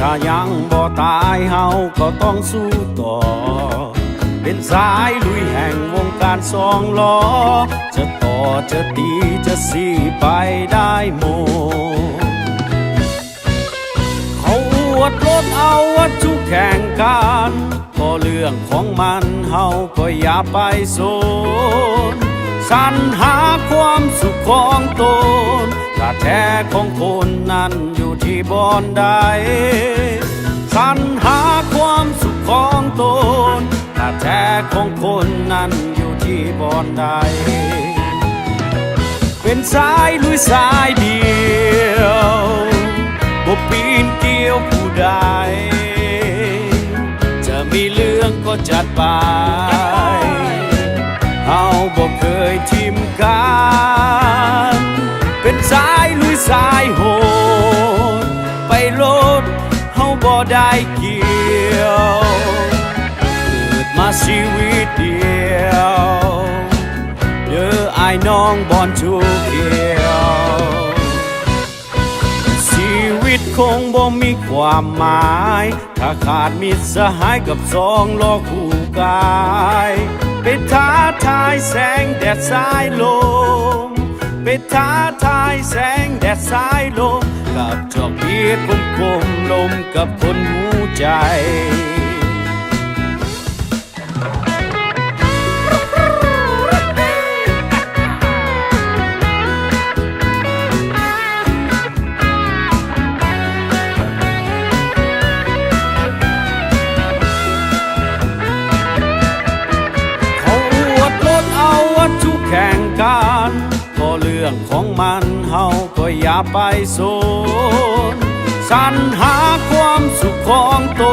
ถ้ายังบ่ตายเฮาก็ต้องสู้ต่อเป็นสายลุยแห่งวงการสองล้อจะต่อจะตีจะสีไปได้หมดเขาอวดรถเอาวัตถุแข่งกันก็เรื่องของมันเฮาก็อย่าไปสนสรรหาความสุขของตนถ้าแท้ของคนนั้นอยู่ที่บอนใดสรรหาความสุขของตนถ้าแท้ของคนนั้นอยู่ที่บอนใดเป็นสายลุยสายเดียวบ่ปีนเกี่ยวผู้ใดจะมีเรื่องก็จัดไปเฮาบ่เคยทิมกันเป็นสายลุยสายโหดไปโลดเฮาบ่ได้เกี่ยวเกิดมาชีวิตเดียวเด้ออ้ายน้องบอนทุกเกี่ยวชีวิตคงบ่มีความหมายถ้าขาดมิตรสหายกับสองล้อคู่กายไปท้าทายแสงแดดสายลมไปท้าทายแสงแดดสายลมกับดอกเบี้ยกลมๆลมกับคนหูใจแข่งกันก็เรื่องของมันเฮาก็อย่าไปสนสรรหาความสุขของต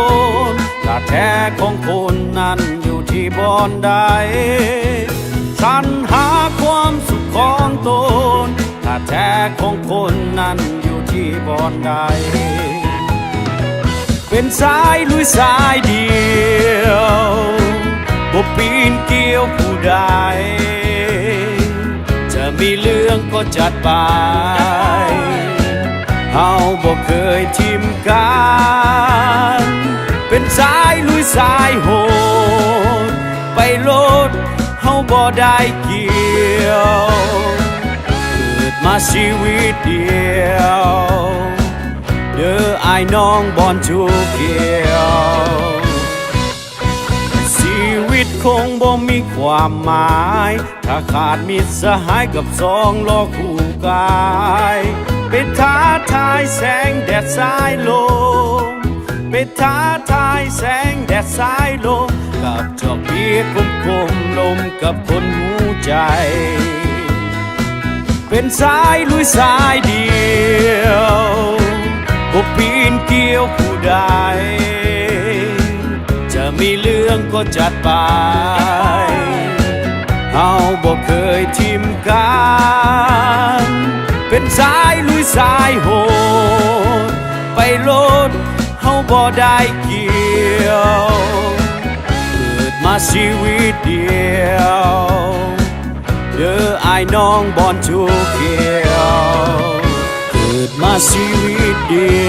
นถ้าแท้ของคนนั้นอยู่ที่บอนใดสรรหาความสุขของตนถ้าแท้ของคนนั้นอยู่ที่บอนใดเป็นสายลุยสายเดียวบ่ปีนเกี่ยวผู้ใดจะมีเรื่องก็จัดไปเฮาบ่เคยทิมกันเป็นสายลุยสายโหดไปโลดเฮาบ่ได้เกี่ยวเกิดมาชีวิตเดียวเด้ออ้ายน้องบอนทุกเกี่ยวชีวิตคงบ่มีความหมายถ้าขาดมิตรสหายกับสองล้อคู่กายไปท้าทายแสงแดดสายลมไปท้าทายแสงแดดสายลมกับดอกเบี้ยกลมๆลมกับคนหูใจเป็นสายลุยสายเดียวบ่ปีนเกี่ยวผู้ใดจะมีเรื่องก็จัดไปเฮาบ่เคยทิมกันเป็นสายลุยสายโหดไปโลดเฮาบ่ได้เกี่ยวเกิดมาชีวิตเดียวเด้ออ้ายน้องบอนทุกเกี่ยวเกิดมาชีวิตเดี